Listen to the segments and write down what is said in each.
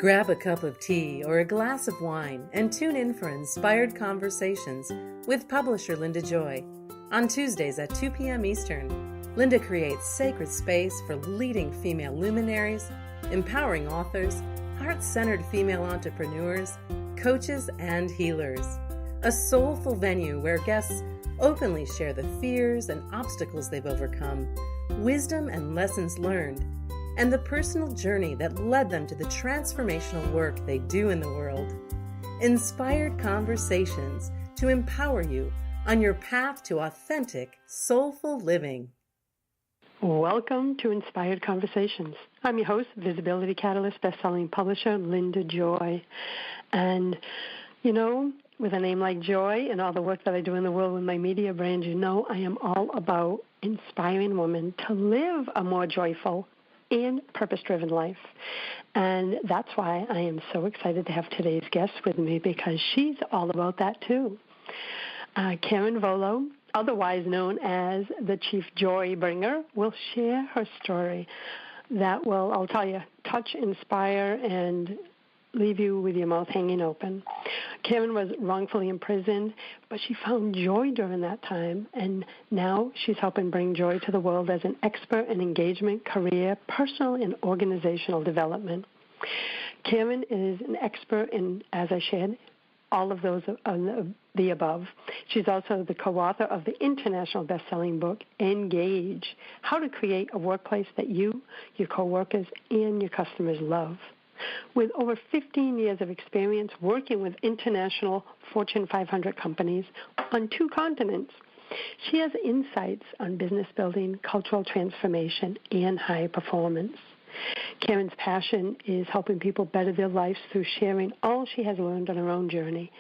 Grab a cup of tea or a glass of wine and tune in for Inspired Conversations with publisher Linda Joy. On Tuesdays at 2 p.m. Eastern, Linda creates sacred space for leading female luminaries, empowering authors, heart-centered female entrepreneurs, coaches, and healers. A soulful venue where guests openly share the fears and obstacles they've overcome, wisdom and lessons learned, and the personal journey that led them to the transformational work they do in the world. Inspired Conversations to empower you on your path to authentic, soulful living. Welcome to Inspired Conversations. I'm your host, Visibility Catalyst best-selling publisher, Linda Joy. And, you know, with a name like Joy and all the work that I do in the world with my media brand, you know I am all about inspiring women to live a more joyful and purpose-driven life. And that's why I am so excited to have today's guest with me, because she's all about that too. Karin Volo, otherwise known as the Chief Joy Bringer, will share her story that will, I'll tell you, touch, inspire, and leave you with your mouth hanging open. Karin was wrongfully imprisoned, but she found joy during that time, and now she's helping bring joy to the world as an expert in engagement, career, personal, and organizational development. Karin is an expert in, as I shared, all of those the above. She's also the co-author of the international best-selling book, Engage, How to Create a Workplace That You, Your Coworkers, and Your Customers Love. With over 15 years of experience working with international Fortune 500 companies on 2 continents, she has insights on business building, cultural transformation, and high performance. Karin's passion is helping people better their lives through sharing all she has learned on her own journey.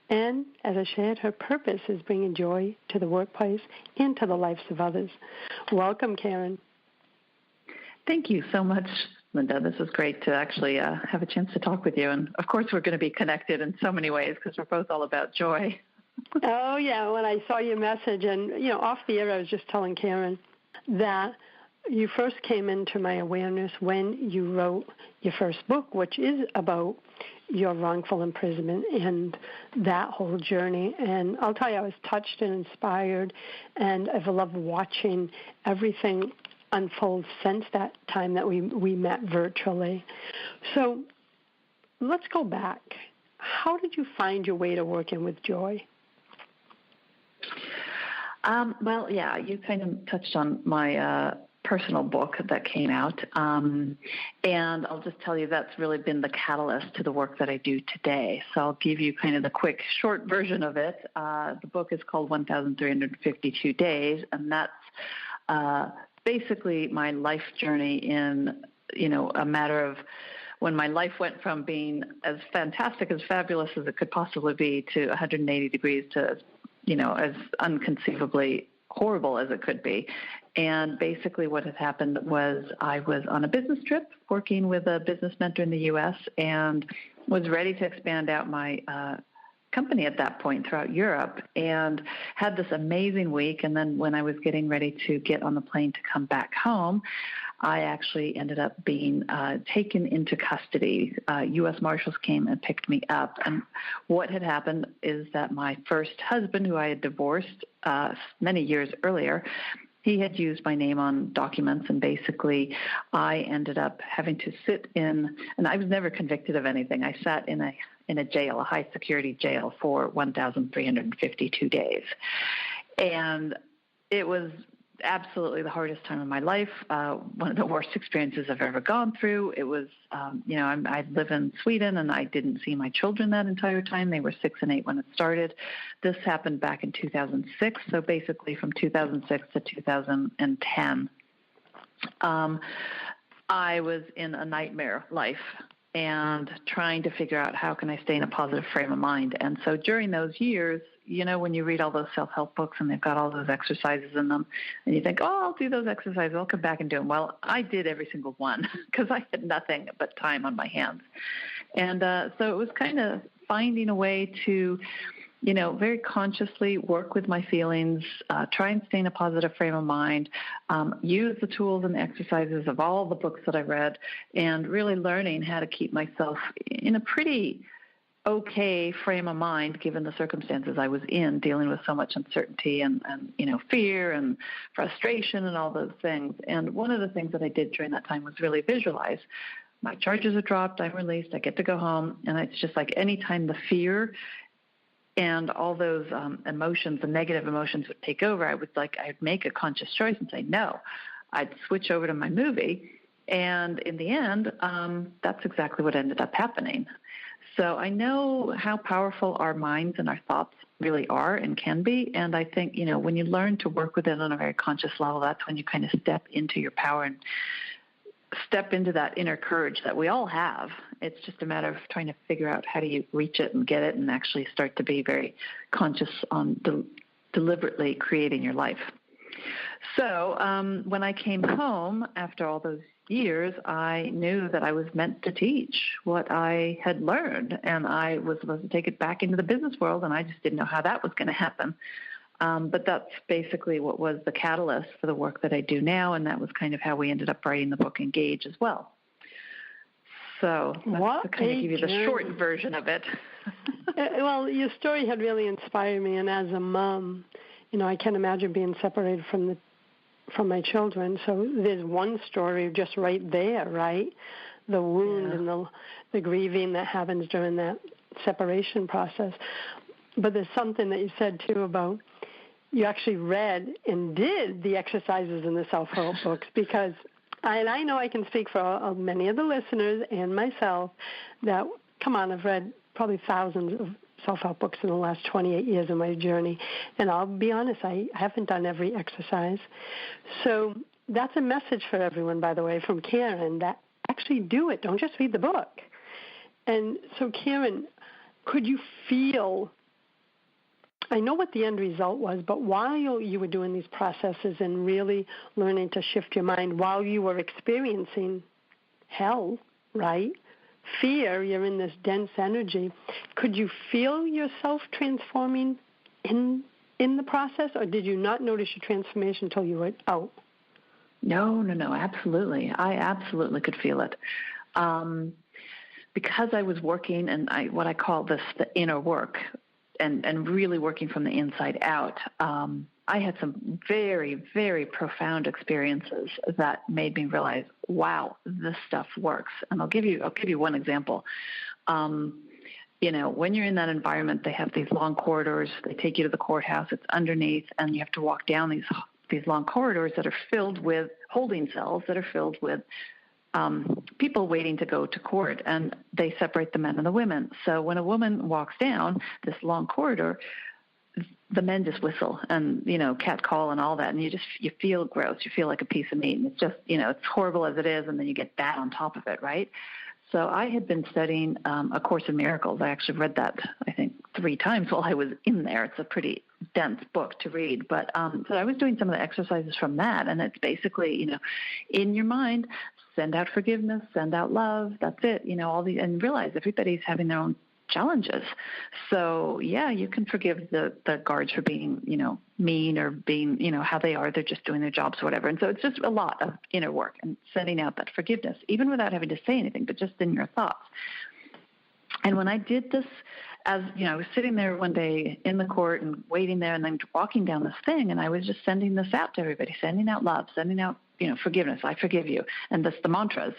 And, as I shared, her purpose is bringing joy to the workplace and to the lives of others. Welcome, Karin. Thank you so much, Linda. This is great to actually have a chance to talk with you. And, of course, we're going to be connected in so many ways because we're both all about joy. Oh, yeah. When I saw your message, and, you know, off the air, I was just telling Karin that you first came into my awareness when you wrote your first book, which is about your wrongful imprisonment and that whole journey. And I'll tell you, I was touched and inspired, and I've loved watching everything unfold since that time that we met virtually. So let's go back. How did you find your way to working with joy? Well, yeah, you kind of touched on my personal book that came out. And I'll just tell you that's really been the catalyst to the work that I do today. So I'll give you kind of the quick, short version of it. The book is called 1,352 Days, and that's basically my life journey in, you know, a matter of when my life went from being as fantastic, as fabulous as it could possibly be to 180 degrees to, you know, as unconceivably horrible as it could be. And basically what had happened was I was on a business trip working with a business mentor in the U.S. and was ready to expand out my company at that point throughout Europe, and had this amazing week. And then when I was getting ready to get on the plane to come back home, I actually ended up being taken into custody. U.S. Marshals came and picked me up. And what had happened is that my first husband, who I had divorced many years earlier, he had used my name on documents, and basically I ended up having to sit in, and I was never convicted of anything. I sat in a jail, a high-security jail, for 1,352 days. And it was absolutely the hardest time of my life, one of the worst experiences I've ever gone through. It was, you know, I live in Sweden, and I didn't see my children that entire time. They were 6 and 8 when it started. This happened back in 2006, so basically from 2006 to 2010. I was in a nightmare life and trying to figure out how can I stay in a positive frame of mind. And so during those years, you know, when you read all those self-help books and they've got all those exercises in them, and you think, oh, I'll do those exercises, I'll come back and do them. Well, I did every single one because I had nothing but time on my hands. And so it was kind of finding a way to very consciously work with my feelings, try and stay in a positive frame of mind, use the tools and the exercises of all the books that I read, and really learning how to keep myself in a pretty okay frame of mind given the circumstances I was in, dealing with so much uncertainty and fear and frustration and all those things. And one of the things that I did during that time was really visualize. My charges are dropped, I'm released, I get to go home, and it's just like anytime the fear and all those emotions, the negative emotions would take over, I'd make a conscious choice and say no. I'd switch over to my movie, and in the end, that's exactly what ended up happening. So I know how powerful our minds and our thoughts really are and can be, and I think, when you learn to work with it on a very conscious level, that's when you kind of step into your power and step into that inner courage that we all have. It's just a matter of trying to figure out how do you reach it and get it and actually start to be very conscious on deliberately creating your life. So when I came home after all those years, I knew that I was meant to teach what I had learned, and I was supposed to take it back into the business world, and I just didn't know how that was going to happen. But that's basically what was the catalyst for the work that I do now, and that was kind of how we ended up writing the book Engage as well. So that's to kind of give you the short version of it. Well, your story had really inspired me, and as a mom, I can't imagine being separated from my children. So there's one story just right there, right? The wound and the grieving that happens during that separation process. But there's something that you said, too, about you actually read and did the exercises in the self-help books, because I know I can speak for many of the listeners and myself that, come on, I've read probably thousands of self-help books in the last 28 years of my journey. And I'll be honest, I haven't done every exercise. So that's a message for everyone, by the way, from Karin, that actually do it. Don't just read the book. And so, Karin, could you feel, I know what the end result was, but while you were doing these processes and really learning to shift your mind while you were experiencing hell, right? Fear, you're in this dense energy. Could you feel yourself transforming in the process, or did you not notice your transformation until you were out? No, absolutely. I absolutely could feel it. Because I was working, and what I call this the inner work, and really working from the inside out, I had some very, very profound experiences that made me realize, wow, this stuff works. And I'll give you one example. When you're in that environment, they have these long corridors. They take you to the courthouse. It's underneath, and you have to walk down these long corridors that are filled with holding cells that are filled with people waiting to go to court, and they separate the men and the women. So when a woman walks down this long corridor, the men just whistle and, cat call and all that. And you feel gross. You feel like a piece of meat. And it's just, it's horrible as it is. And then you get that on top of it, right? So I had been studying A Course in Miracles. I actually read that, I think, 3 times while I was in there. It's a pretty dense book to read. But so I was doing some of the exercises from that. And it's basically, in your mind, send out forgiveness, send out love. That's it. And realize everybody's having their own challenges. So, yeah, you can forgive the guards for being, mean or being, how they are. They're just doing their jobs or whatever. And so it's just a lot of inner work and sending out that forgiveness, even without having to say anything, but just in your thoughts. And when I did this, as I was sitting there one day in the court and waiting there and then walking down this thing, and I was just sending this out to everybody, sending out love, sending out, forgiveness, I forgive you, and the mantras.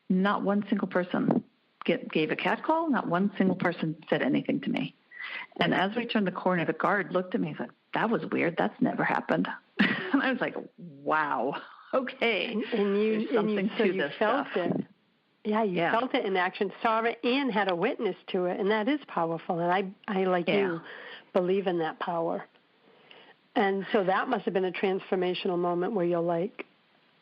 Not one single person gave a cat call. Not one single person said anything to me. And as we turned the corner, the guard looked at me and said, "That was weird. That's never happened." And I was like, wow, okay. And you felt stuff. it. Yeah, you felt it in action, saw it, and had a witness to it, and that is powerful. And I like you, believe in that power. And so that must have been a transformational moment where you're like,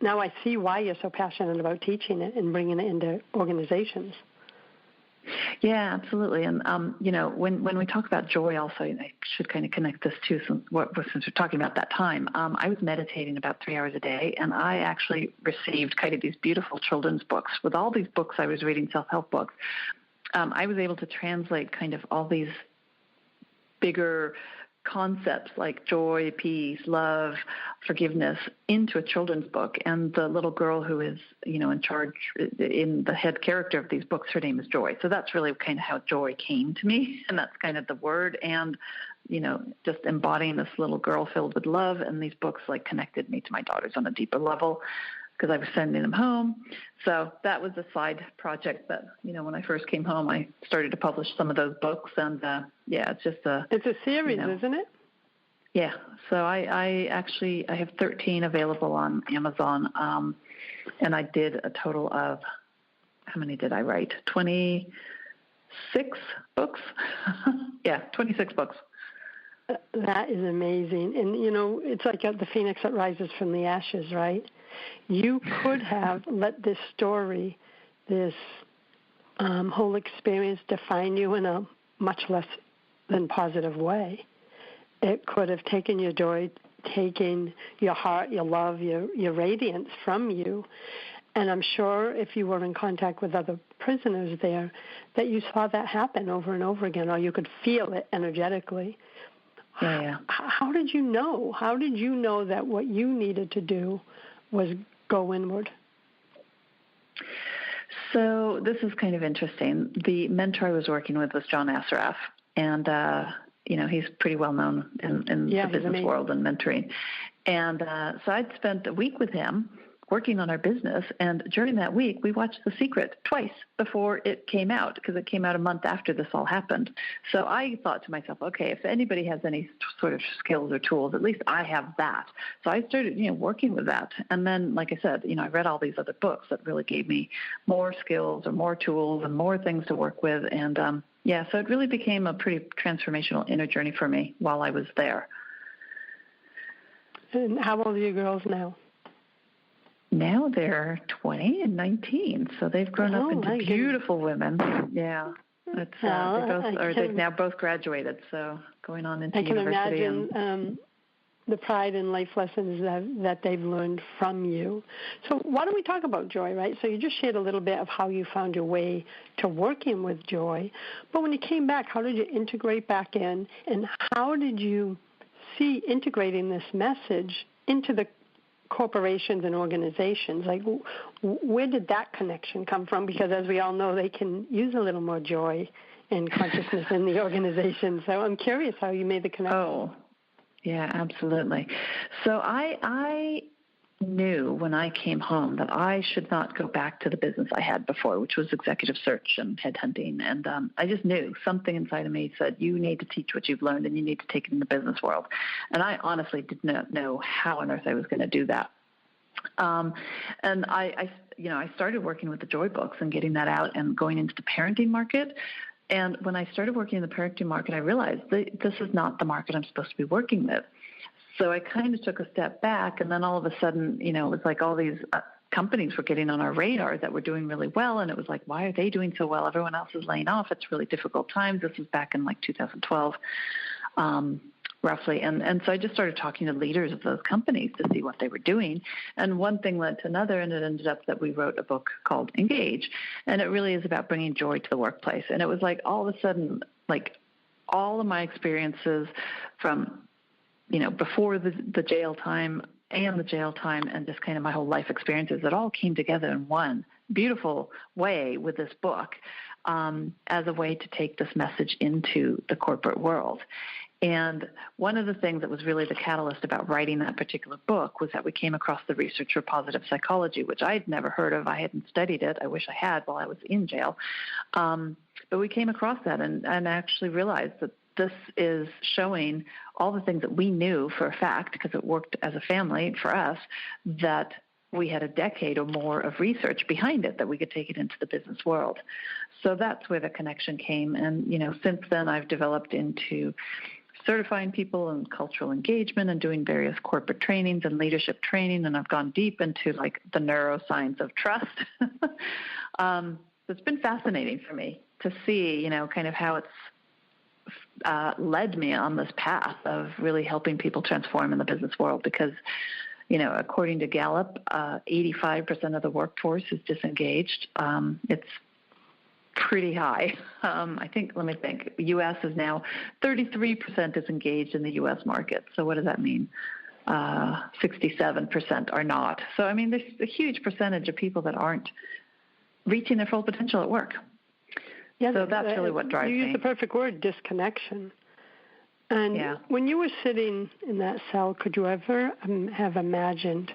now I see why you're so passionate about teaching it and bringing it into organizations. Yeah, absolutely. And, when we talk about joy also, I should kind of connect this too, since we're talking about that time. I was meditating about 3 hours a day, and I actually received kind of these beautiful children's books. With all these books I was reading, self-help books, I was able to translate kind of all these bigger concepts like joy, peace, love, forgiveness into a children's book. And the little girl who is, in charge, in the head character of these books, her name is Joy. So that's really kind of how joy came to me. And that's kind of the word. And, just embodying this little girl filled with love. And these books connected me to my daughters on a deeper level, because I was sending them home. So that was a side project that, when I first came home, I started to publish some of those books. And, it's just It's a series, isn't it? Yeah. So I have 13 available on Amazon. And I did a total of, how many did I write? 26 books? Yeah, 26 books. That is amazing. And, it's like the phoenix that rises from the ashes, right? You could have let this story, this whole experience define you in a much less than positive way. It could have taken your joy, taken your heart, your love, your radiance from you. And I'm sure if you were in contact with other prisoners there, that you saw that happen over and over again, or you could feel it energetically. Yeah. How did you know? How did you know that what you needed to do was go inward? So this is kind of interesting. The mentor I was working with was John Assaraf, and he's pretty well known in the business world and mentoring. And so I'd spent a week with him working on our business, and during that week, we watched The Secret twice before it came out, because it came out a month after this all happened. So I thought to myself, okay, if anybody has any sort of skills or tools, at least I have that. So I started, working with that. And then, like I said, I read all these other books that really gave me more skills or more tools and more things to work with. And so it really became a pretty transformational inner journey for me while I was there. And how old are your girls now? Now they're 20 and 19, so they've grown up into beautiful women. Yeah, they've now both graduated, so going on into university. I can imagine the pride and life lessons that they've learned from you. So why don't we talk about joy, right? So you just shared a little bit of how you found your way to working with joy, but when you came back, how did you integrate back in, and how did you see integrating this message into the corporations and organizations? Like, where did that connection come from? Because as we all know, they can use a little more joy and consciousness in the organization. So I'm curious how you made the connection. Oh, yeah, absolutely. So I knew when I came home that I should not go back to the business I had before, which was executive search and headhunting. And I just knew something inside of me said, you need to teach what you've learned and you need to take it in the business world. And I honestly did not know how on earth I was going to do that. And I started working with the Joy books and getting that out and going into the parenting market. And when I started working in the parenting market, I realized that this is not the market I'm supposed to be working with. So I kind of took a step back, and then all of a sudden, it was like all these companies were getting on our radar that were doing really well, and it was like, why are they doing so well? Everyone else is laying off. It's really difficult times. This was back in 2012, roughly. And so I just started talking to leaders of those companies to see what they were doing. And one thing led to another, and it ended up that we wrote a book called Engage. And it really is about bringing joy to the workplace. And it was like all of a sudden, all of my experiences from before the jail time and the jail time and just kind of my whole life experiences, it all came together in one beautiful way with this book as a way to take this message into the corporate world. And one of the things that was really the catalyst about writing that particular book was that we came across the research for positive psychology, which I'd never heard of. I hadn't studied it. I wish I had while I was in jail. But we came across that and actually realized that this is showing all the things that we knew for a fact, because it worked as a family for us, that we had a decade or more of research behind it, that we could take it into the business world. So that's where the connection came. And, since then I've developed into certifying people in cultural engagement and doing various corporate trainings and leadership training. And I've gone deep into the neuroscience of trust. It's been fascinating for me to see, kind of how it's led me on this path of really helping people transform in the business world, because, according to Gallup, 85% of the workforce is disengaged. It's pretty high. I think, let me think, U.S. is now 33% is engaged in the U.S. market. So what does that mean? 67% are not. So, I mean, there's a huge percentage of people that aren't reaching their full potential at work. Yeah, so that's really what drives me. You used the perfect word, disconnection. And when you were sitting in that cell, could you ever have imagined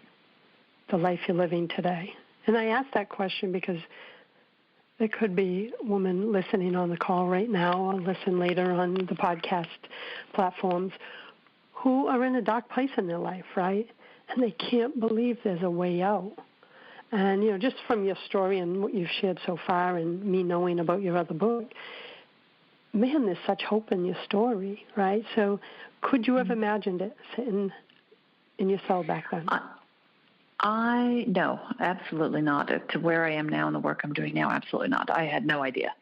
the life you're living today? And I ask that question because there could be a woman listening on the call right now or listen later on the podcast platforms who are in a dark place in their life, right? And they can't believe there's a way out. And, you know, just from your story and what you've shared so far and me knowing about your other book, man, there's such hope in your story, right? So could you have imagined it sitting in your cell back then? No, absolutely not. To where I am now and the work I'm doing now, absolutely not. I had no idea.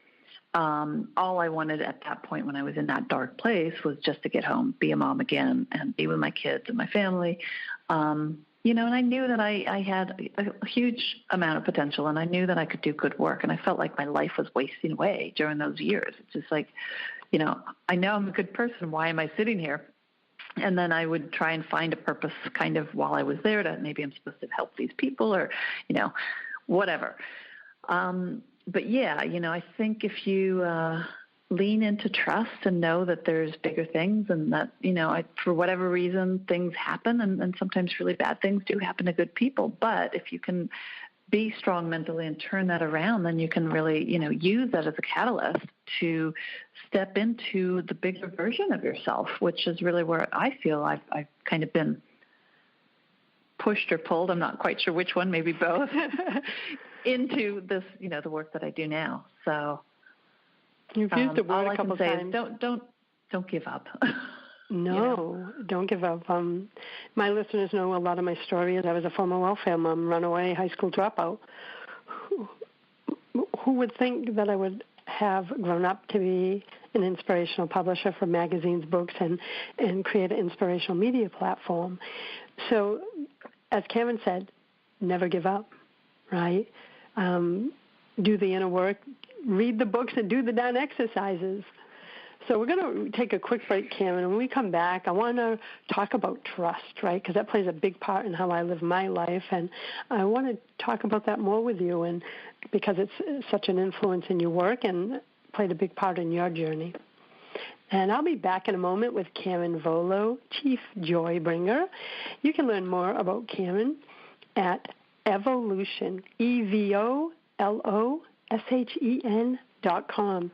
All I wanted at that point when I was in that dark place was just to get home, be a mom again, and be with my kids and my family. You know, and I knew that I had a huge amount of potential, and I knew that I could do good work, and I felt like my life was wasting away during those years. It's just like, you know, I know I'm a good person. Why am I sitting here? And then I would try and find a purpose kind of while I was there that maybe I'm supposed to help these people or, you know, whatever. But yeah, you know, I think if you lean into trust and know that there's bigger things and that, you know, for whatever reason, things happen and sometimes really bad things do happen to good people. But if you can be strong mentally and turn that around, then you can really, you know, use that as a catalyst to step into the bigger version of yourself, which is really where I feel I've kind of been pushed or pulled. I'm not quite sure which one, maybe both, into this, you know, the work that I do now. So you've used the word a couple times. Don't give up. No, you know? Don't give up. My listeners know a lot of my story. I was a former welfare mom, runaway high school dropout. Who would think that I would have grown up to be an inspirational publisher for magazines, books, and create an inspirational media platform? So, as Karin said, never give up, right? Do the inner work, read the books, and do the down exercises. So we're going to take a quick break, Karin, and when we come back, I want to talk about trust, right, because that plays a big part in how I live my life, and I want to talk about that more with you, and because it's such an influence in your work and played a big part in your journey. And I'll be back in a moment with Karin Volo, Chief Joy Bringer. You can learn more about Karin at Evolution, EVOLOSHEN.com.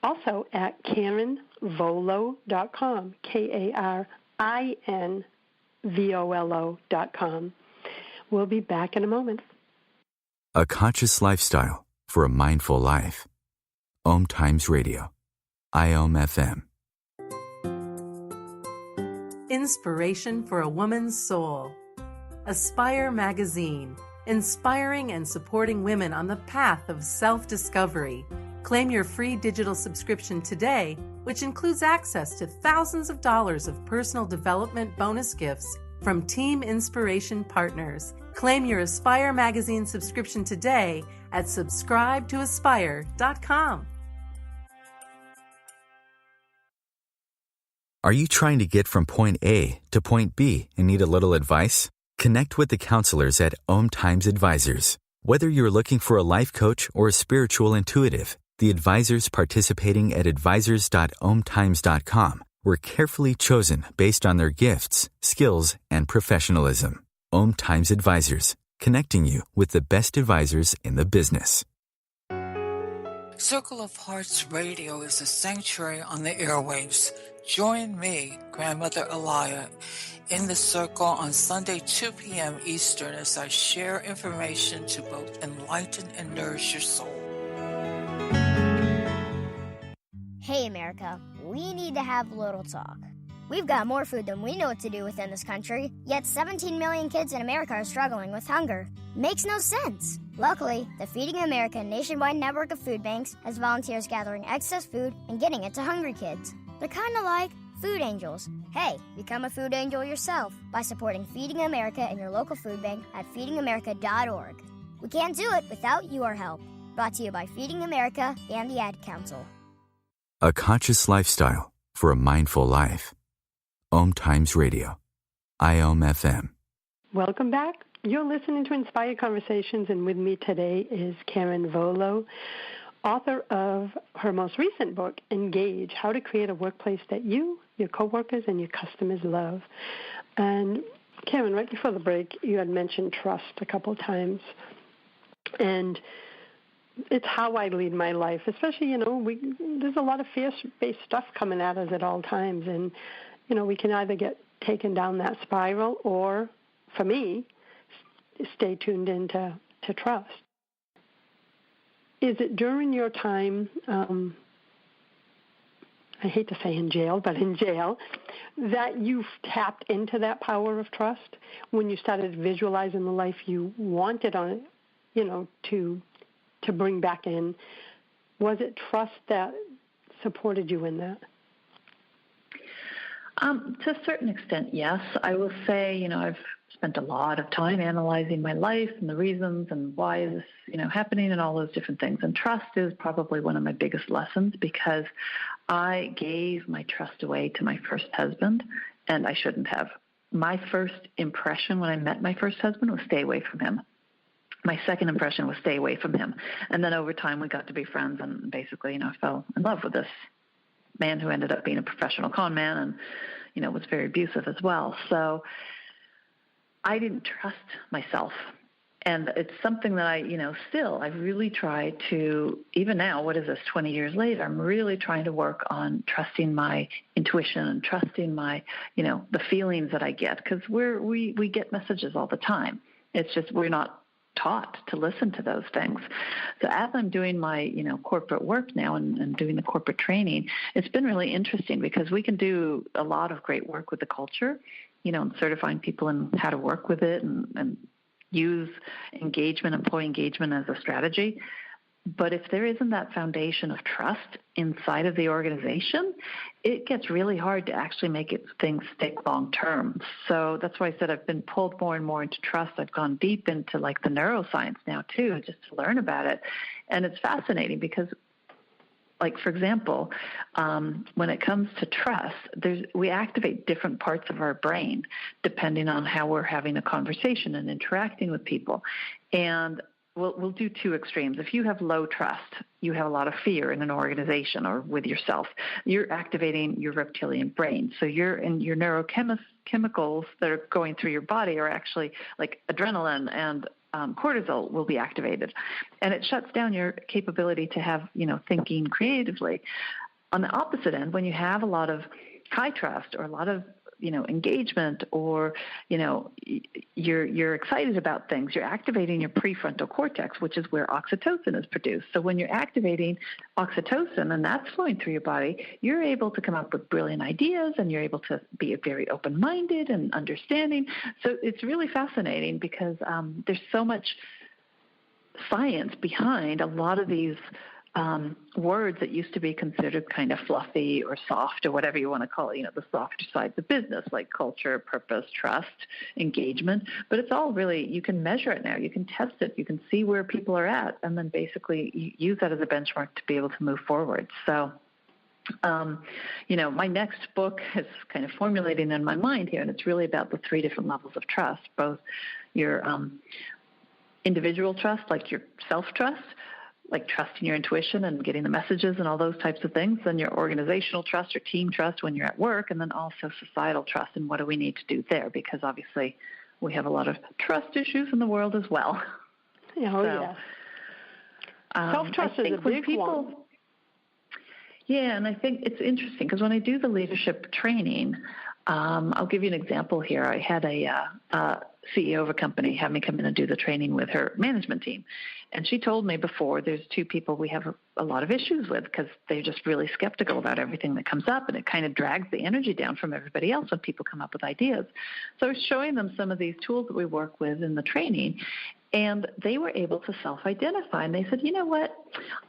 Also at KarinVolo.com, KarinVolo.com. We'll be back in a moment. A conscious lifestyle for a mindful life. OMTimes Radio. IOM FM. Inspiration for a woman's soul. Aspire Magazine, inspiring and supporting women on the path of self-discovery. Claim your free digital subscription today, which includes access to thousands of dollars of personal development bonus gifts from Team Inspiration partners. Claim your Aspire Magazine subscription today at subscribetoaspire.com. Are you trying to get from point A to point B and need a little advice? Connect with the counselors at OMTimes Advisors. Whether you're looking for a life coach or a spiritual intuitive, the advisors participating at advisors.omtimes.com were carefully chosen based on their gifts, skills, and professionalism. OMTimes Advisors, connecting you with the best advisors in the business. Circle of Hearts Radio is a sanctuary on the airwaves. Join me, Grandmother Elia, in the circle on Sunday, 2 p.m. Eastern, as I share information to both enlighten and nourish your soul. Hey, America, we need to have a little talk. We've got more food than we know what to do with in this country, yet 17 million kids in America are struggling with hunger. Makes no sense. Luckily, the Feeding America nationwide network of food banks has volunteers gathering excess food and getting it to hungry kids. They're kind of like food angels. Hey, become a food angel yourself by supporting Feeding America in your local food bank at feedingamerica.org. We can't do it without your help. Brought to you by Feeding America and the Ad Council. A conscious lifestyle for a mindful life. OMTimes Radio. IOM FM. Welcome back. You're listening to Inspired Conversations, and with me today is Karin Volo, author of her most recent book, Engage, How to Create a Workplace That You, Your Coworkers, and Your Customers Love. And Karin, right before the break, you had mentioned trust a couple of times. And it's how I lead my life, especially, there's a lot of fear-based stuff coming at us at all times. And, we can either get taken down that spiral or, for me, stay tuned into trust. Is it during your time, I hate to say in jail, but in jail, that you've tapped into that power of trust when you started visualizing the life you wanted to bring back in? Was it trust that supported you in that? To a certain extent, yes. I will say, I've spent a lot of time analyzing my life and the reasons and why is this, happening and all those different things. And trust is probably one of my biggest lessons because I gave my trust away to my first husband, and I shouldn't have. My first impression when I met my first husband was stay away from him. My second impression was stay away from him. And then over time we got to be friends and basically, I fell in love with this man who ended up being a professional con man and, was very abusive as well. So I didn't trust myself. And it's something that I really try to, even now, what is this, 20 years later, I'm really trying to work on trusting my intuition and trusting my, the feelings that I get, because we get messages all the time. It's just we're not taught to listen to those things. So as I'm doing my, corporate work now and doing the corporate training, it's been really interesting because we can do a lot of great work with the culture, and certifying people in how to work with it and use employee engagement as a strategy. But if there isn't that foundation of trust inside of the organization, it gets really hard to actually make things stick long term. So that's why I said I've been pulled more and more into trust. I've gone deep into the neuroscience now too, just to learn about it. And it's fascinating because, for example, when it comes to trust, we activate different parts of our brain depending on how we're having a conversation and interacting with people. And we'll do two extremes. If you have low trust, you have a lot of fear in an organization or with yourself, you're activating your reptilian brain. So your neurochemicals that are going through your body are actually like adrenaline and cortisol will be activated. And it shuts down your capability to have, thinking creatively. On the opposite end, when you have a lot of high trust or a lot of engagement or, you're excited about things, you're activating your prefrontal cortex, which is where oxytocin is produced. So when you're activating oxytocin and that's flowing through your body, you're able to come up with brilliant ideas and you're able to be very open-minded and understanding. So it's really fascinating because there's so much science behind a lot of these words that used to be considered kind of fluffy or soft or whatever you want to call it, the softer sides of business like culture, purpose, trust, engagement. But it's all really, you can measure it now. You can test it. You can see where people are at and then basically use that as a benchmark to be able to move forward. So, my next book is kind of formulating in my mind here, and it's really about the three different levels of trust, both your individual trust, like your self-trust, like trusting your intuition and getting the messages and all those types of things, then your organizational trust or team trust when you're at work, and then also societal trust and what do we need to do there, because obviously we have a lot of trust issues in the world as well. Yeah. Self-trust is a big one. Yeah, and I think it's interesting because when I do the leadership training, I'll give you an example here. I had a CEO of a company have me come in and do the training with her management team. And she told me before there's two people we have a lot of issues with because they're just really skeptical about everything that comes up, and it kind of drags the energy down from everybody else when people come up with ideas. So I was showing them some of these tools that we work with in the training, And they were able to self-identify. And they said, you know what,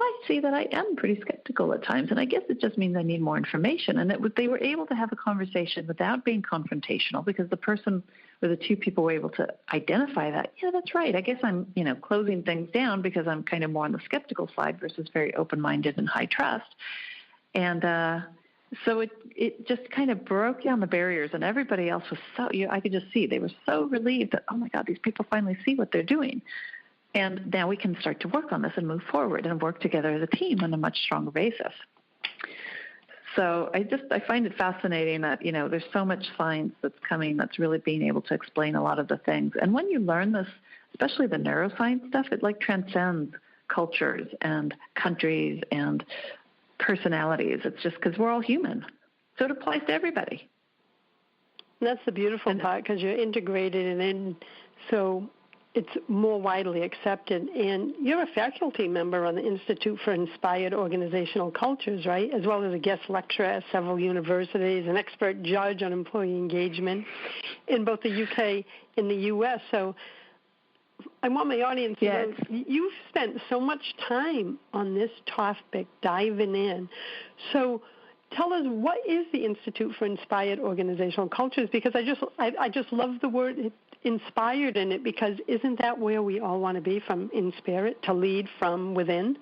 I see that I am pretty skeptical at times, and I guess it just means I need more information. And they were able to have a conversation without being confrontational, because the person or the two people were able to identify that, yeah, that's right. I guess I'm, closing things down because I'm kind of more on the skeptical side versus very open-minded and high trust. And so it just kind of broke down the barriers, and everybody else was I could just see they were so relieved that, oh my God, these people finally see what they're doing. And now we can start to work on this and move forward and work together as a team on a much stronger basis. So I find it fascinating that, there's so much science that's coming that's really being able to explain a lot of the things. And when you learn this, especially the neuroscience stuff, it transcends cultures and countries and personalities. It's just because we're all human. So it applies to everybody. That's the beautiful part, because you're integrated and in, so it's more widely accepted. And you're a faculty member on the Institute for Inspired Organizational Cultures, right? As well as a guest lecturer at several universities, an expert judge on employee engagement in both the UK and the US. So I want my audience to know you've spent so much time on this topic, diving in. So tell us, what is the Institute for Inspired Organizational Cultures? Because I just love the word inspired in it, because isn't that where we all want to be, from in spirit, to lead from within?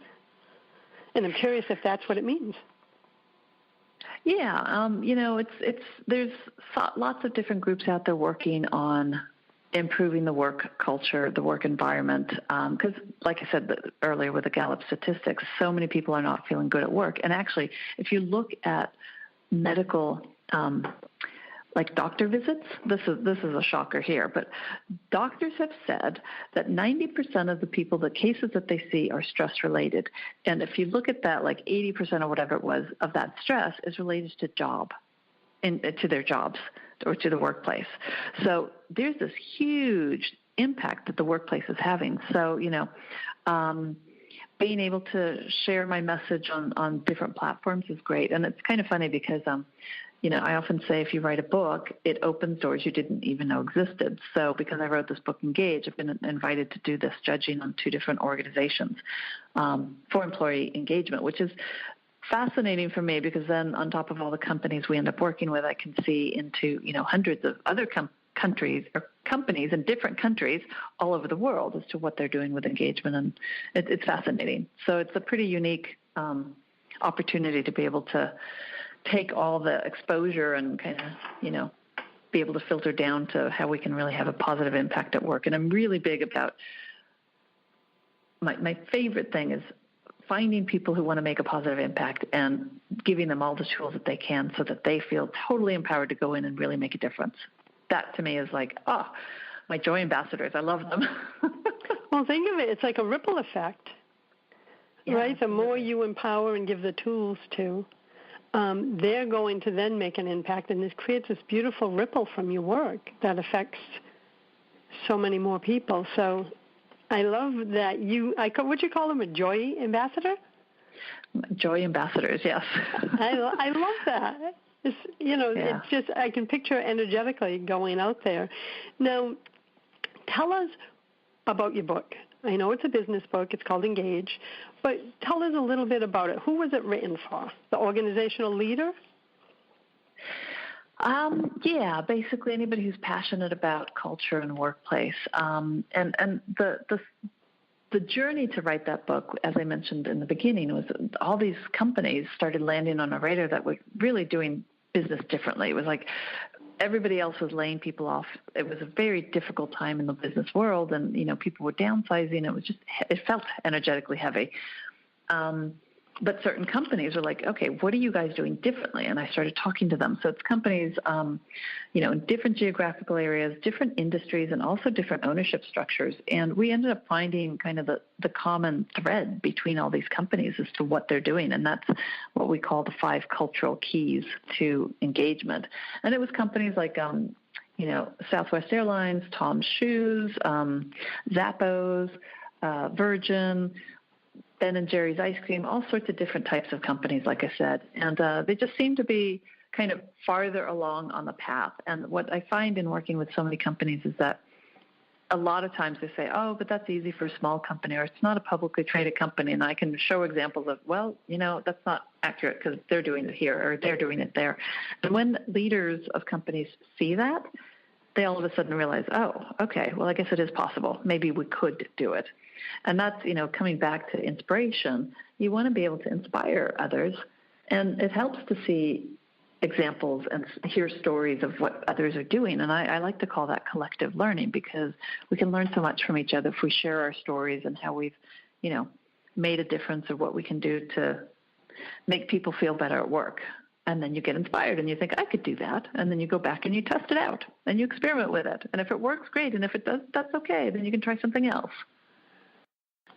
And I'm curious if that's what it means. Yeah, there's lots of different groups out there working on improving the work culture, the work environment, because like I said earlier with the Gallup statistics, so many people are not feeling good at work. And actually, if you look at medical, like doctor visits, this is a shocker here, but doctors have said that 90% of the cases that they see are stress-related. And if you look at that, like 80% or whatever it was of that stress is related to to their jobs or to the workplace. So there's this huge impact that the workplace is having. So, being able to share my message on different platforms is great. And it's kind of funny because, I often say if you write a book, it opens doors you didn't even know existed. So because I wrote this book, Engage, I've been invited to do this judging on 2 different organizations for employee engagement, which is fascinating for me, because then on top of all the companies we end up working with, I can see into, hundreds of other countries or companies in different countries all over the world as to what they're doing with engagement. And it's fascinating. So it's a pretty unique opportunity to be able to take all the exposure and kind of, be able to filter down to how we can really have a positive impact at work. And I'm really big about my favorite thing is finding people who want to make a positive impact and giving them all the tools that they can so that they feel totally empowered to go in and really make a difference. That to me is like, my joy ambassadors. I love them. Well, think of it. It's like a ripple effect, right? The more you empower and give the tools to, they're going to then make an impact, and this creates this beautiful ripple from your work that affects so many more people. So I love that would you call them a joy ambassador? Joy ambassadors, yes. I love that. It's just, I can picture energetically going out there. Now, tell us about your book. I know it's a business book. It's called Engage. But tell us a little bit about it. Who was it written for? The organizational leader? Basically anybody who's passionate about culture and workplace. And the journey to write that book, as I mentioned in the beginning, was all these companies started landing on a radar that were really doing business differently. It was like everybody else was laying people off. It was a very difficult time in the business world, and people were downsizing. It felt energetically heavy. But certain companies were like, okay, what are you guys doing differently? And I started talking to them. So it's companies, in different geographical areas, different industries, and also different ownership structures. And we ended up finding kind of the common thread between all these companies as to what they're doing. And that's what we call the 5 cultural keys to engagement. And it was companies like, Southwest Airlines, Tom's Shoes, Zappos, Virgin, Ben & Jerry's ice cream, all sorts of different types of companies, like I said. And they just seem to be kind of farther along on the path. And what I find in working with so many companies is that a lot of times they say, oh, but that's easy for a small company, or it's not a publicly traded company. And I can show examples of, well, that's not accurate because they're doing it here or they're doing it there. And when leaders of companies see that, they all of a sudden realize, oh, okay, well, I guess it is possible. Maybe we could do it. And that's, coming back to inspiration, you want to be able to inspire others. And it helps to see examples and hear stories of what others are doing. And I like to call that collective learning, because we can learn so much from each other if we share our stories and how we've, made a difference, or what we can do to make people feel better at work. And then you get inspired and you think, I could do that. And then you go back and you test it out and you experiment with it. And if it works, great. And if it does, that's okay. Then you can try something else.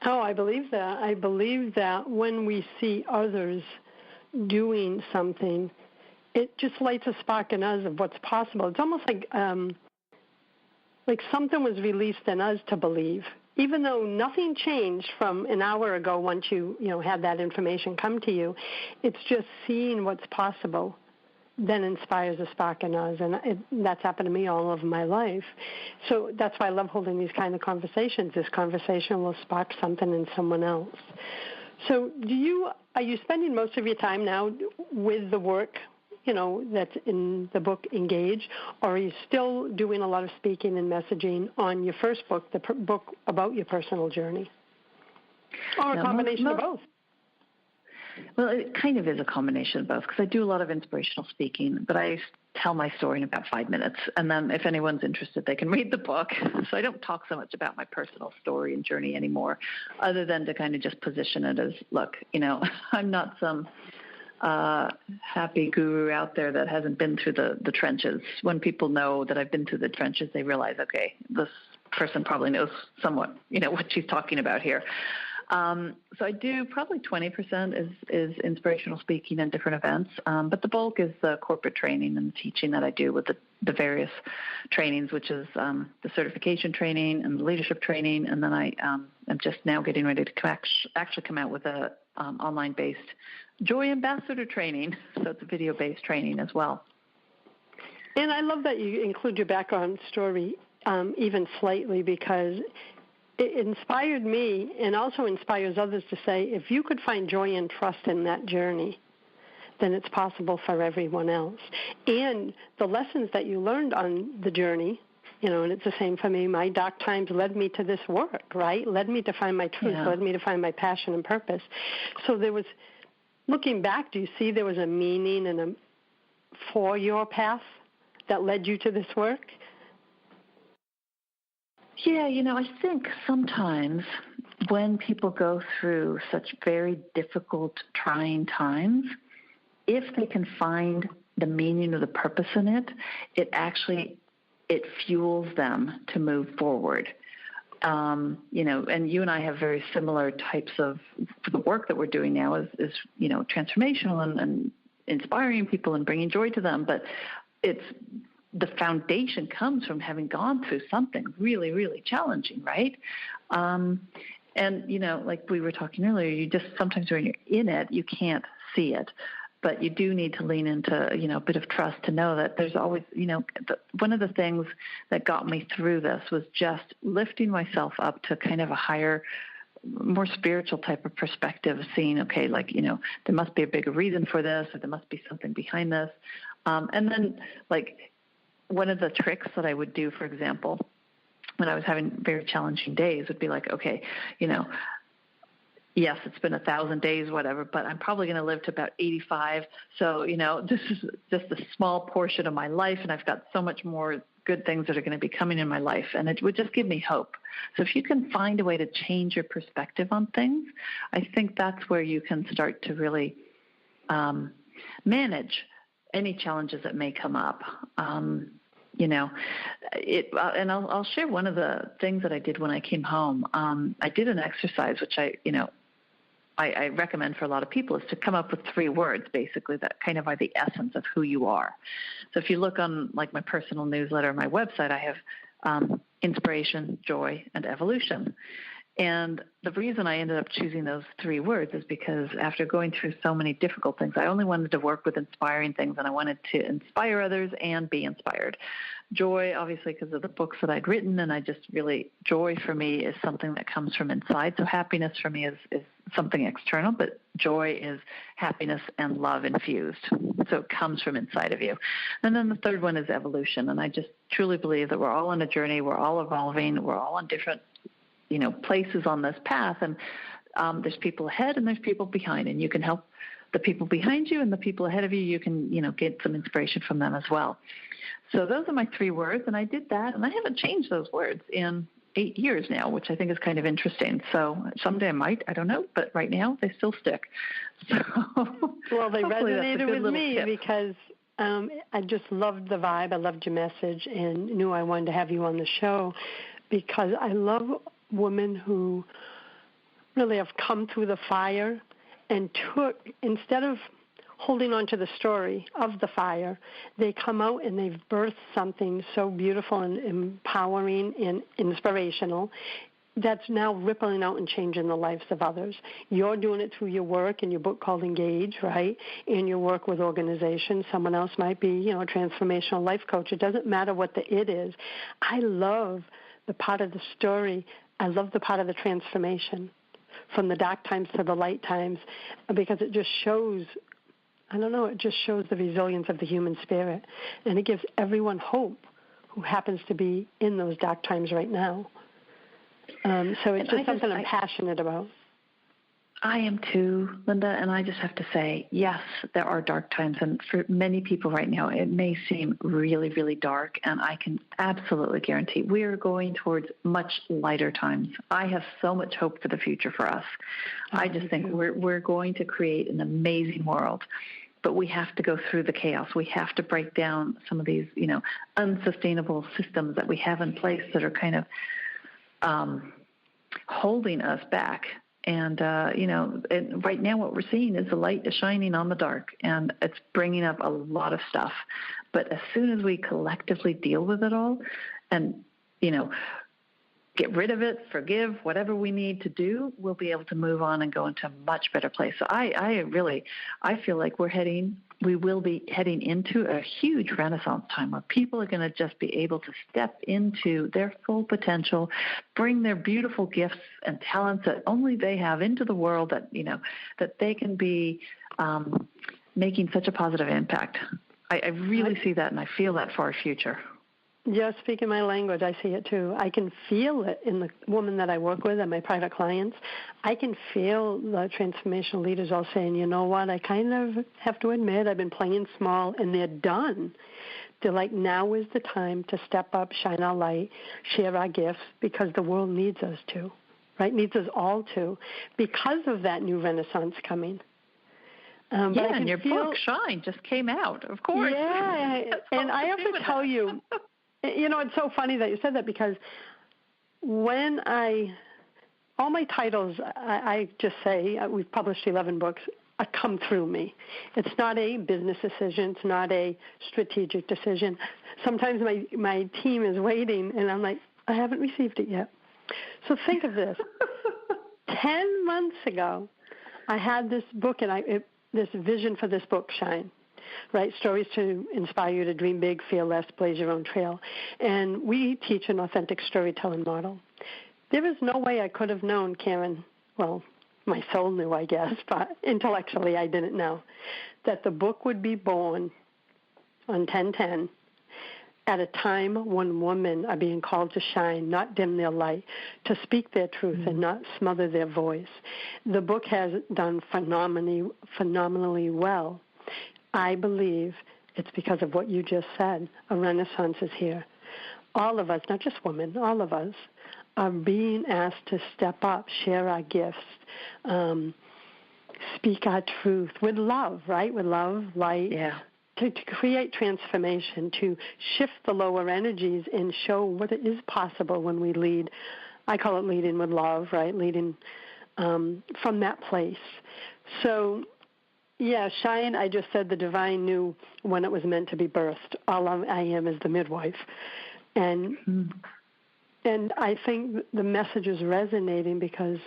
Oh, I believe that. I believe that when we see others doing something, it just lights a spark in us of what's possible. It's almost like something was released in us to believe, even though nothing changed from an hour ago. Once you had that information come to you, it's just seeing what's possible then inspires a spark in us, and that's happened to me all over my life. So that's why I love holding these kind of conversations. This conversation will spark something in someone else. So are you spending most of your time now with the work that's in the book Engage, or are you still doing a lot of speaking and messaging on your first book, the book about your personal journey? Or a combination of both? Well, it kind of is a combination of both, because I do a lot of inspirational speaking, but I tell my story in about 5 minutes. And then if anyone's interested, they can read the book. So I don't talk so much about my personal story and journey anymore, other than to kind of just position it as, look, I'm not some happy guru out there that hasn't been through the trenches. When people know that I've been through the trenches, they realize, okay, this person probably knows somewhat, what she's talking about here. So I do probably 20% is inspirational speaking and different events, but the bulk is the corporate training and the teaching that I do with the various trainings, which is the certification training and the leadership training, and then I am just now getting ready to actually come out with a online-based Joy Ambassador training, so it's a video-based training as well. And I love that you include your background story even slightly, because it inspired me and also inspires others to say, if you could find joy and trust in that journey, then it's possible for everyone else. And the lessons that you learned on the journey, and it's the same for me. My dark times led me to this work, right? Led me to find my truth, led me to find my passion and purpose. So there was, looking back, do you see there was a meaning for your path that led you to this work? Yeah, I think sometimes when people go through such very difficult, trying times, if they can find the meaning or the purpose in it, it fuels them to move forward. And you and I have very similar types of the work that we're doing now is transformational and inspiring people and bringing joy to them. But the foundation comes from having gone through something really, really challenging, right? And, like we were talking earlier, you just sometimes when you're in it, you can't see it. But you do need to lean into, a bit of trust to know that there's always, one of the things that got me through this was just lifting myself up to kind of a higher, more spiritual type of perspective, seeing, okay, there must be a bigger reason for this, or there must be something behind this. And then, one of the tricks that I would do, for example, when I was having very challenging days, would be like, okay, yes, it's been 1,000 days, whatever, but I'm probably going to live to about 85. So, this is just a small portion of my life, and I've got so much more good things that are going to be coming in my life, and it would just give me hope. So if you can find a way to change your perspective on things, I think that's where you can start to really manage any challenges that may come up. And I'll share one of the things that I did when I came home. I did an exercise, which I recommend for a lot of people, is to come up with 3 words, basically, that kind of are the essence of who you are. So if you look on my personal newsletter, my website, I have inspiration, joy, and evolution. And the reason I ended up choosing those 3 words is because after going through so many difficult things, I only wanted to work with inspiring things, and I wanted to inspire others and be inspired. Joy, obviously, because of the books that I'd written, and I just really, joy for me is something that comes from inside. So happiness for me is something external, but joy is happiness and love infused. So it comes from inside of you. And then the third one is evolution. And I just truly believe that we're all on a journey. We're all evolving. We're all on different places on this path, and there's people ahead and there's people behind, and you can help the people behind you and the people ahead of you. You can, get some inspiration from them as well. So those are my 3 words, and I did that, and I haven't changed those words in 8 years now, which I think is kind of interesting. So someday I might, I don't know, but right now they still stick. So well, they resonated with me because I just loved the vibe. I loved your message and knew I wanted to have you on the show because I love women who really have come through the fire and instead of holding on to the story of the fire, they come out and they've birthed something so beautiful and empowering and inspirational that's now rippling out and changing the lives of others. You're doing it through your work and your book called Engage, right? And your work with organizations. Someone else might be, a transformational life coach. It doesn't matter what the it is. I love the part of the story. I love the part of the transformation from the dark times to the light times because it just shows, it just shows the resilience of the human spirit. And it gives everyone hope who happens to be in those dark times right now. So it's just something I'm passionate about. I am too, Linda, and I just have to say, yes, there are dark times, and for many people right now, it may seem really, really dark, and I can absolutely guarantee we are going towards much lighter times. I have so much hope for the future for us. I just think we're going to create an amazing world, but we have to go through the chaos. We have to break down some of these, unsustainable systems that we have in place that are kind of holding us back. And, right now what we're seeing is the light is shining on the dark, and it's bringing up a lot of stuff. But as soon as we collectively deal with it all and, get rid of it, forgive, whatever we need to do, we'll be able to move on and go into a much better place. So I feel like we will be heading into a huge renaissance time where people are going to just be able to step into their full potential, bring their beautiful gifts and talents that only they have into the world, that they can be making such a positive impact. I really see that, and I feel that for our future. Just speaking my language, I see it too. I can feel it in the woman that I work with and my private clients. I can feel the transformational leaders all saying, you know what, I kind of have to admit I've been playing small, and they're done. They're like, now is the time to step up, shine our light, share our gifts, because the world needs us to, right? Needs us all to, because of that new renaissance coming. And your book, Shine, just came out, of course. Yeah, and I have to tell you, it's so funny that you said that, because when all my titles, I just say, we've published 11 books, come through me. It's not a business decision. It's not a strategic decision. Sometimes my team is waiting, and I'm like, I haven't received it yet. So think of this. 10 months ago, I had this book, and this vision for this book, Shine. Right, stories to inspire you to dream big, feel less, blaze your own trail. And we teach an authentic storytelling model. There is no way I could have known, Karin, well, my soul knew, I guess, but intellectually I didn't know, that the book would be born on 10/10 at a time when women are being called to shine, not dim their light, to speak their truth and not smother their voice. The book has done phenomenally well. I believe it's because of what you just said. A renaissance is here. All of us, not just women, all of us are being asked to step up, share our gifts, speak our truth with love, right? With love, light, to create transformation, to shift the lower energies and show what is possible when we lead. I call it leading with love, right? Leading from that place. So, yeah, Shine, I just said the divine knew when it was meant to be birthed. All I am is the midwife. And And I think the message is resonating because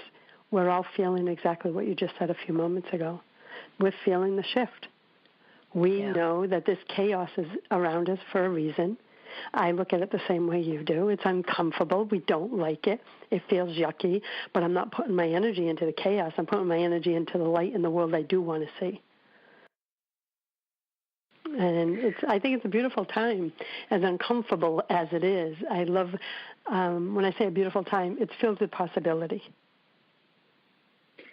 we're all feeling exactly what you just said a few moments ago. We're feeling the shift. We know that this chaos is around us for a reason. I look at it the same way you do. It's uncomfortable. We don't like it. It feels yucky, but I'm not putting my energy into the chaos. I'm putting my energy into the light in the world I do want to see. And I think it's a beautiful time, as uncomfortable as it is. I love, when I say a beautiful time, it's filled with possibility.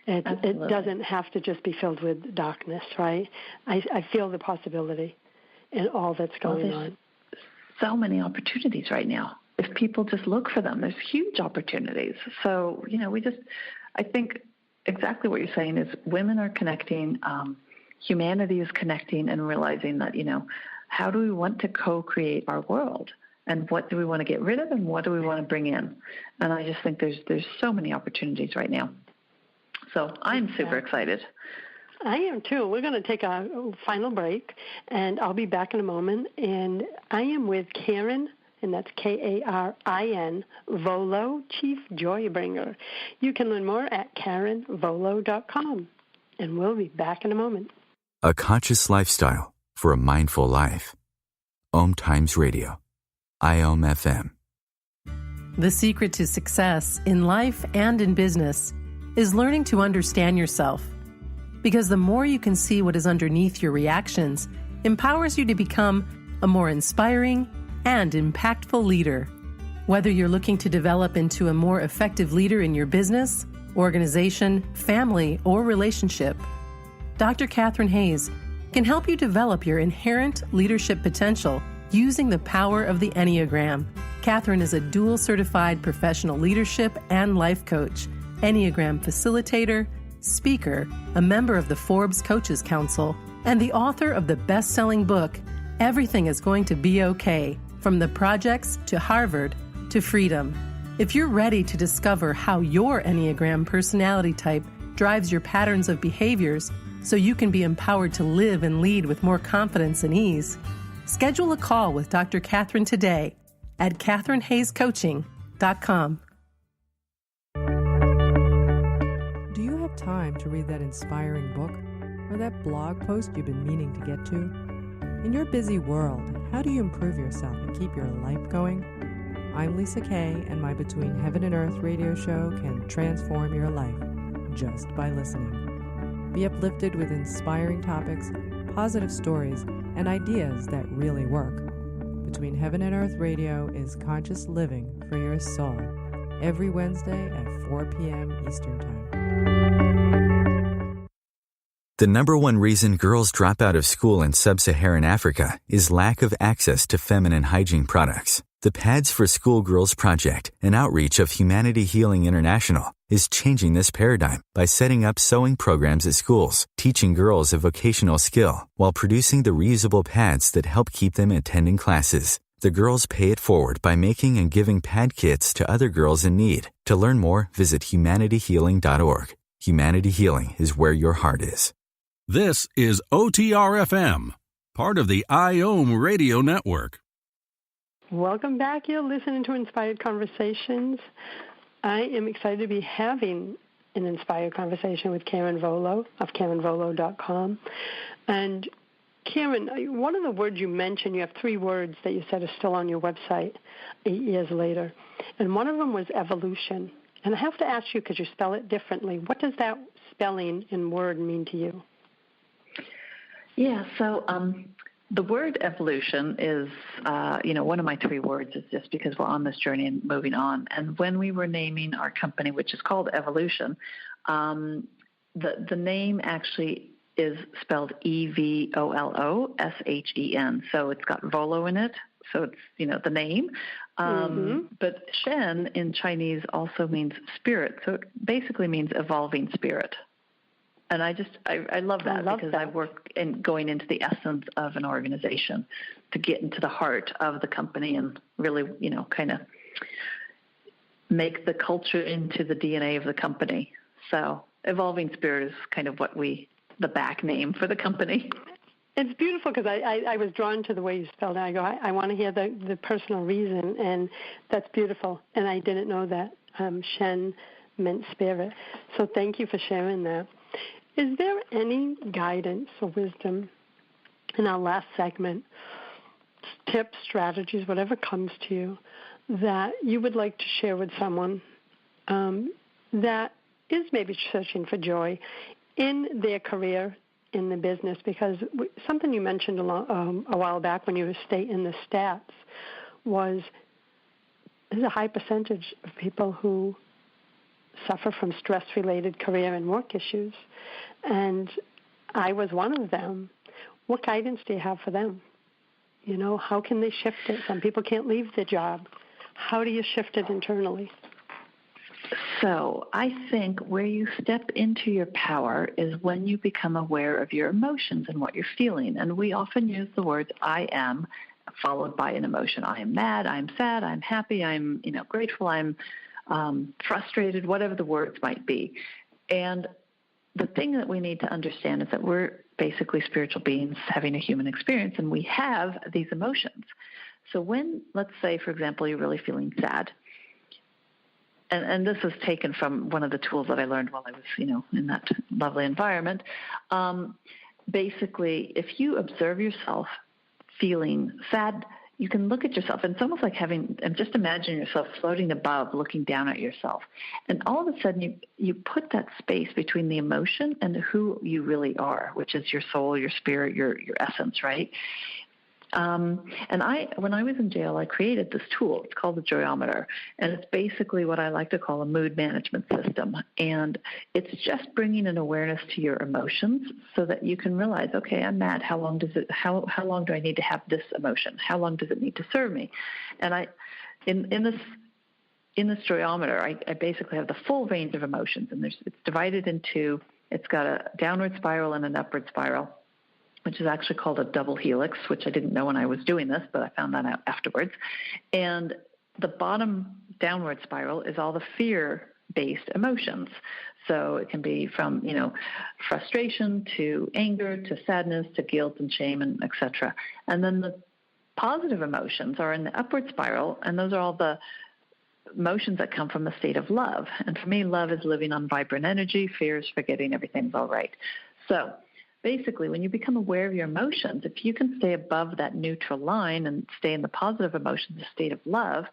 It doesn't have to just be filled with darkness, right? I feel the possibility in all that's going on. So many opportunities right now. If people just look for them, there's huge opportunities. So, I think exactly what you're saying is women are connecting, humanity is connecting and realizing that, how do we want to co-create our world? And what do we want to get rid of and what do we want to bring in? And I just think there's so many opportunities right now. So I'm super excited. I am too. We're going to take a final break, and I'll be back in a moment. And I am with Karin, and that's Karin Volo, Chief Joybringer. You can learn more at KarinVolo.com, and we'll be back in a moment. A conscious lifestyle for a mindful life. OMTimes Radio. IOM FM. The secret to success in life and in business is learning to understand yourself. Because the more you can see what is underneath your reactions empowers you to become a more inspiring and impactful leader. Whether you're looking to develop into a more effective leader in your business, organization, family, or relationship, Dr. Katherine Hayes can help you develop your inherent leadership potential using the power of the Enneagram. Katherine is a dual certified professional leadership and life coach, Enneagram facilitator, speaker, a member of the Forbes Coaches Council, and the author of the best-selling book, Everything is Going to Be Okay, From the Projects to Harvard to Freedom. If you're ready to discover how your Enneagram personality type drives your patterns of behaviors so you can be empowered to live and lead with more confidence and ease, schedule a call with Dr. Katherine today at KatherineHayesCoaching.com. Time to read that inspiring book or that blog post you've been meaning to get to? In your busy world, how do you improve yourself and keep your life going? I'm Lisa Kay, and my Between Heaven and Earth radio show can transform your life just by listening. Be uplifted with inspiring topics, positive stories, and ideas that really work. Between Heaven and Earth radio is conscious living for your soul, every Wednesday at 4 p.m. Eastern Time. The number one reason girls drop out of school in sub-Saharan Africa is lack of access to feminine hygiene products. The Pads for Schoolgirls Project, an outreach of Humanity Healing International, is changing this paradigm by setting up sewing programs at schools, teaching girls a vocational skill while producing the reusable pads that help keep them attending classes. The girls pay it forward by making and giving pad kits to other girls in need. To learn more, visit humanityhealing.org. Humanity Healing is where your heart is. This is OTR-FM, part of the IOM Radio Network. Welcome back. You're listening to Inspired Conversations. I am excited to be having an inspired conversation with Karin Volo of KarinVolo.com. And Karin, one of the words you mentioned, you have 3 words that you said are still on your website 8 years later. And one of them was evolution. And I have to ask you, because you spell it differently, what does that spelling and word mean to you? Yeah, so the word evolution is, one of my 3 words is just because we're on this journey and moving on. And when we were naming our company, which is called Evolution, the name actually is spelled EVOLOSHEN. So it's got Volo in it. So it's, the name. But Shen in Chinese also means spirit. So it basically means evolving spirit. And I love that because I work in going into the essence of an organization to get into the heart of the company and really, kind of make the culture into the DNA of the company. So evolving spirit is kind of the back name for the company. It's beautiful because I was drawn to the way you spelled it. I go, I want to hear the personal reason, and that's beautiful. And I didn't know that Shen meant spirit. So thank you for sharing that. Is there any guidance or wisdom in our last segment, tips, strategies, whatever comes to you, that you would like to share with someone that is maybe searching for joy in their career, in the business? Because something you mentioned a while back when you were stating the stats was there's a high percentage of people who suffer from stress-related career and work issues, and I was one of them. What guidance do you have for them? You know, how can they shift it? Some people can't leave their job. How do you shift it internally? So I think where you step into your power is when you become aware of your emotions and what you're feeling. And we often use the words I am followed by an emotion. I am mad, I'm sad, I'm happy, I'm grateful, I'm frustrated, whatever the words might be. And the thing that we need to understand is that we're basically spiritual beings having a human experience, and we have these emotions. So when, let's say, for example, you're really feeling sad, and this is taken from one of the tools that I learned while I was, in that lovely environment. Basically, if you observe yourself feeling sad, you can look at yourself, and it's almost like just imagine yourself floating above, looking down at yourself. And all of a sudden, you put that space between the emotion and who you really are, which is your soul, your spirit, your essence, right? And when I was in jail, I created this tool. It's called the Joyometer, and it's basically what I like to call a mood management system. And it's just bringing an awareness to your emotions so that you can realize, okay, I'm mad. How long do I need to have this emotion? How long does it need to serve me? And in this Joyometer, I basically have the full range of emotions, and it's divided into. It's got a downward spiral and an upward spiral, which is actually called a double helix, which I didn't know when I was doing this, but I found that out afterwards. And the bottom downward spiral is all the fear-based emotions. So it can be from, frustration to anger to sadness to guilt and shame and et cetera. And then the positive emotions are in the upward spiral, and those are all the emotions that come from the state of love. And for me, love is living on vibrant energy, fear is forgetting everything's all right. So basically, when you become aware of your emotions, if you can stay above that neutral line and stay in the positive emotions, the state of love,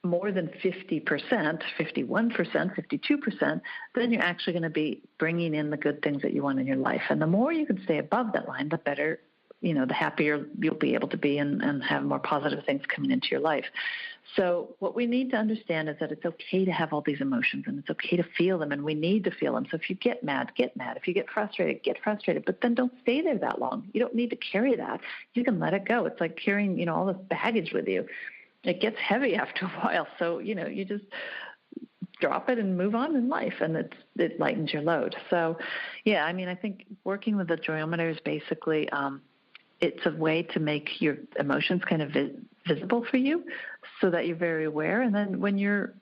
more than 50%, 51%, 52%, then you're actually going to be bringing in the good things that you want in your life. And the more you can stay above that line, the better, the happier you'll be able to be and have more positive things coming into your life. So what we need to understand is that it's okay to have all these emotions, and it's okay to feel them, and we need to feel them. So if you get mad, get mad. If you get frustrated, but then don't stay there that long. You don't need to carry that. You can let it go. It's like carrying, all this baggage with you. It gets heavy after a while. So, you just drop it and move on in life, and it lightens your load. So, yeah, I think working with the Joyometer is basically it's a way to make your emotions kind of visible for you so that you're very aware. And then when you're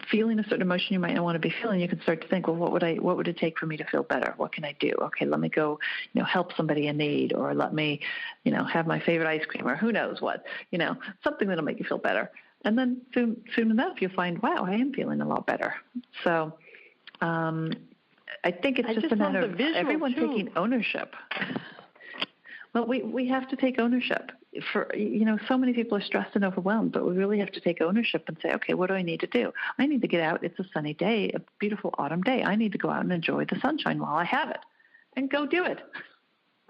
feeling a certain emotion you might not want to be feeling, you can start to think, well, what would it take for me to feel better? What can I do? Okay, let me go, help somebody in need, or let me, have my favorite ice cream, or who knows what, something that'll make you feel better. And then soon enough, you'll find, wow, I am feeling a lot better. So I think it's just a matter of everyone taking ownership. Well, we have to take ownership. For so many people are stressed and overwhelmed, but we really have to take ownership and say, okay, what do I need to do? I need to get out. It's a sunny day, a beautiful autumn day. I need to go out and enjoy the sunshine while I have it, and go do it.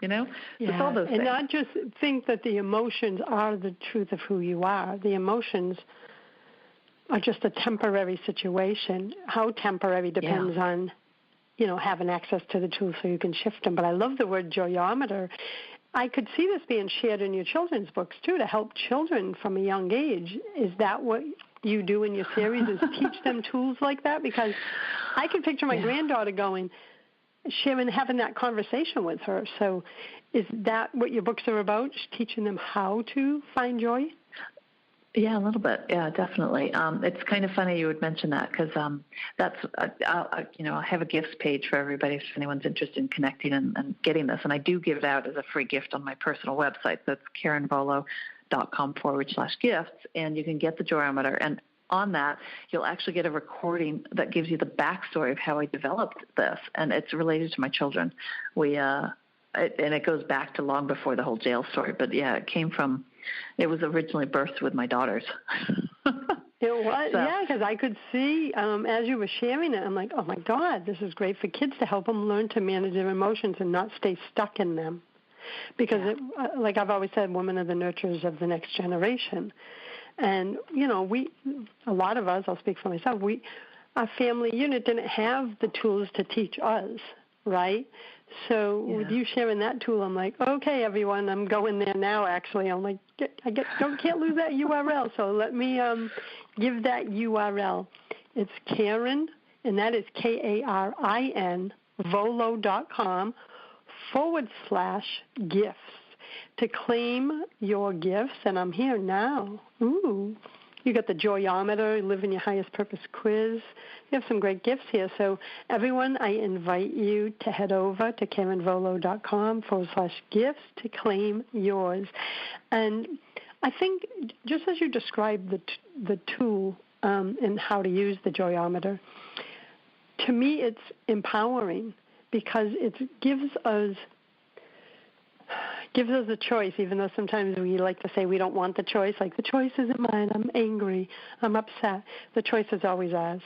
Yeah. It's all those things. And not just think that the emotions are the truth of who you are. The emotions are just a temporary situation. How temporary depends on, having access to the tools so you can shift them. But I love the word Joyometer. I could see this being shared in your children's books, too, to help children from a young age. Is that what you do in your series, is teach them tools like that? Because I can picture my granddaughter sharing, having that conversation with her. So is that what your books are about, just teaching them how to find joy? Yeah, a little bit. Yeah, definitely. It's kind of funny you would mention that because that's, I have a gifts page for everybody if anyone's interested in connecting and getting this. And I do give it out as a free gift on my personal website. That's karinvolo.com/gifts. And you can get the Joyometer. And on that, you'll actually get a recording that gives you the backstory of how I developed this. And it's related to my children. And it goes back to long before the whole jail story. But yeah, it was originally birthed with my daughters. It was, yeah, because I could see as you were sharing it, I'm like, oh my God, this is great for kids to help them learn to manage their emotions and not stay stuck in them. Because, like I've always said, women are the nurturers of the next generation. And, a lot of us, I'll speak for myself, our family unit didn't have the tools to teach us, right? So with you sharing that tool, I'm like, okay, everyone, I'm going there now, actually. I'm like, can't lose that URL. So let me give that URL. It's Karin, and that is Karin, Volo.com/gifts to claim your gifts. And I'm here now. Ooh. You got the Joyometer, Live in Your Highest Purpose quiz. You have some great gifts here. So everyone, I invite you to head over to karinvolo.com/gifts to claim yours. And I think just as you described the tool and how to use the Joyometer, to me it's empowering because it gives us a choice, even though sometimes we like to say we don't want the choice. Like, the choice isn't mine. I'm angry. I'm upset. The choice is always ours.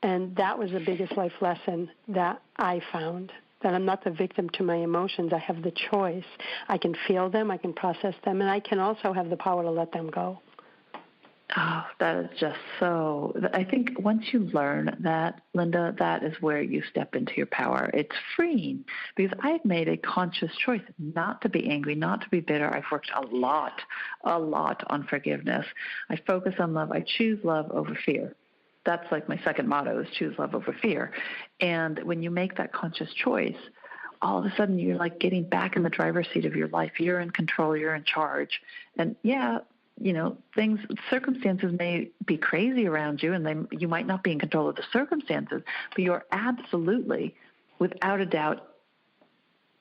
And that was the biggest life lesson that I found, that I'm not the victim to my emotions. I have the choice. I can feel them. I can process them. And I can also have the power to let them go. Oh, that is just so, I think once you learn that, Linda, that is where you step into your power. It's freeing because I've made a conscious choice not to be angry, not to be bitter. I've worked a lot on forgiveness. I focus on love. I choose love over fear. That's like my second motto is choose love over fear. And when you make that conscious choice, all of a sudden you're like getting back in the driver's seat of your life. You're in control. You're in charge. And circumstances may be crazy around you, and you might not be in control of the circumstances, but you're absolutely, without a doubt,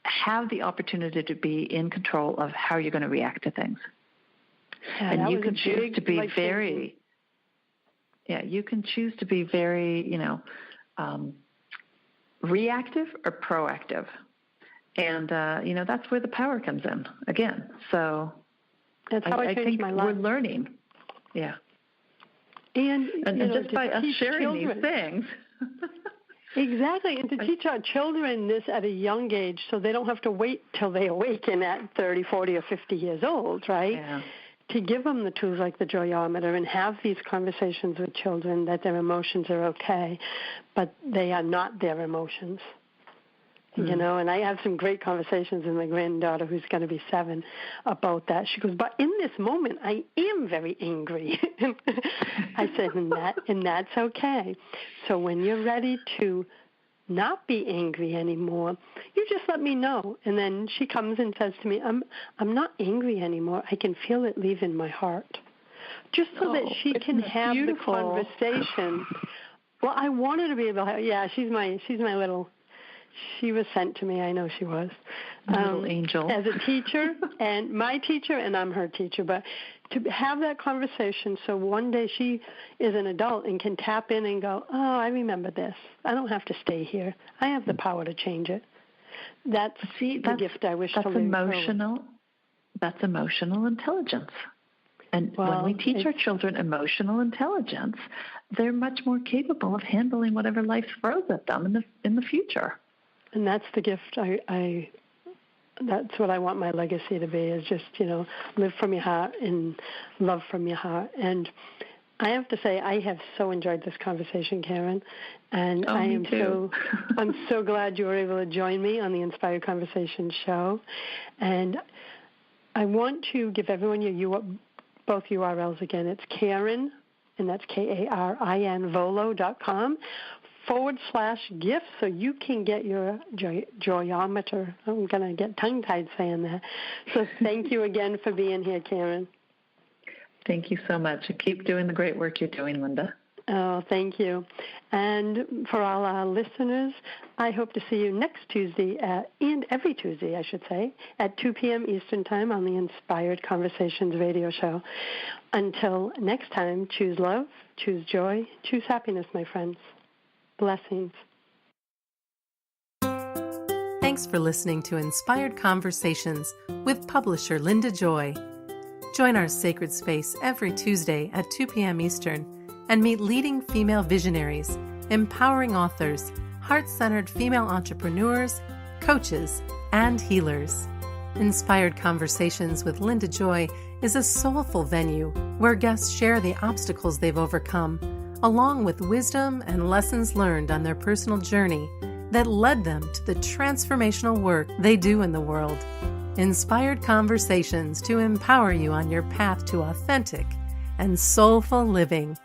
have the opportunity to be in control of how you're going to react to things. Yeah, and you can choose to be very, you can choose to be very, reactive or proactive. And, that's where the power comes in again. So that's how I changed my life. We're learning. Yeah. And just by us sharing these things. Exactly. And to teach our children this at a young age so they don't have to wait till they awaken at 30, 40, or 50 years old, right? Yeah. To give them the tools like the Joyometer and have these conversations with children that their emotions are okay, but they are not their emotions. And I have some great conversations with my granddaughter, who's going to be 7, about that. She goes, but in this moment, I am very angry. I said, and that's okay. So when you're ready to not be angry anymore, you just let me know. And then she comes and says to me, I'm not angry anymore. I can feel it leaving my heart. Just so that she can have beautiful. The conversation. Well, I want her to be able to, she's my little... She was sent to me. I know she was. Little angel. As a teacher, and my teacher, and I'm her teacher. But to have that conversation so one day she is an adult and can tap in and go, oh, I remember this. I don't have to stay here. I have the power to change it. That's the gift I wish to leave. That's emotional intelligence. And when we teach our children emotional intelligence, they're much more capable of handling whatever life throws at them in the future. And that's the gift that's what I want my legacy to be, is just, live from your heart and love from your heart. And I have to say, I have so enjoyed this conversation, Karin. And I'm so glad you were able to join me on the Inspired Conversation show. And I want to give everyone both URLs again. It's Karin, and that's Karin, Volo.com/gifts, so you can get your Joyometer. I'm going to get tongue-tied saying that. So thank you again for being here, Karin. Thank you so much. Keep doing the great work you're doing, Linda. Oh, thank you. And for all our listeners, I hope to see you next Tuesday, and every Tuesday, I should say, at 2 p.m. Eastern Time on the Inspired Conversations radio show. Until next time, choose love, choose joy, choose happiness, my friends. Blessings. Thanks for listening to Inspired Conversations with publisher Linda Joy. Join our sacred space every Tuesday at 2 p.m. Eastern and meet leading female visionaries, empowering authors, heart-centered female entrepreneurs, coaches, and healers. Inspired Conversations with Linda Joy is a soulful venue where guests share the obstacles they've overcome, along with wisdom and lessons learned on their personal journey that led them to the transformational work they do in the world. Inspired Conversations to empower you on your path to authentic and soulful living.